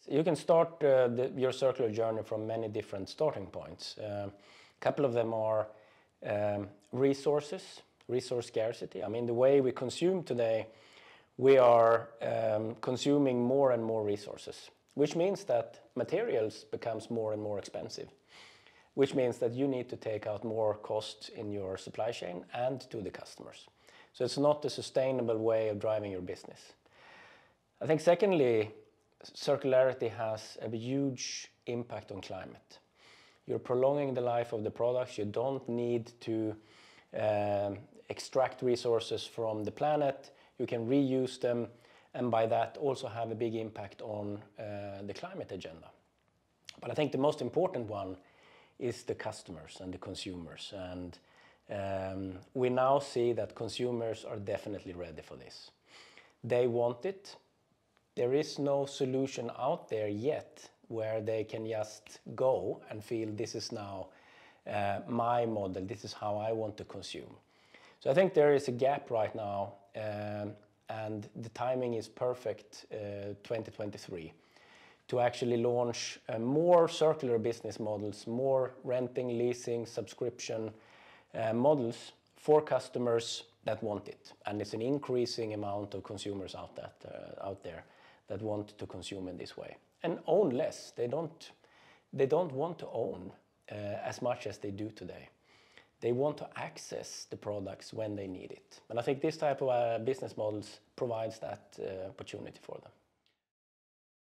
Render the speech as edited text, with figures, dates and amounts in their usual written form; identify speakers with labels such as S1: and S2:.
S1: You can start your circular journey from many different starting points. A couple of them are resource scarcity. I mean, the way we consume today, we are consuming more and more resources, which means that materials becomes more and more expensive, which means that you need to take out more cost in your supply chain and to the customers. So it's not a sustainable way of driving your business. I think secondly, circularity has a huge impact on climate. You're prolonging the life of the products. You don't need to extract resources from the planet. You can reuse them, and by that also have a big impact on the climate agenda. But I think the most important one is the customers and the consumers. And we now see that consumers are definitely ready for this. They want it. There is no solution out there yet where they can just go and feel this is now my model, this is how I want to consume. So I think there is a gap right now, and the timing is perfect, 2023, to actually launch more circular business models, more renting, leasing, subscription models for customers that want it. And it's an increasing amount of consumers out there that want to consume in this way and own less. They don't want to own as much as they do today. They want to access the products when they need it. And I think this type of business models provides that opportunity for them.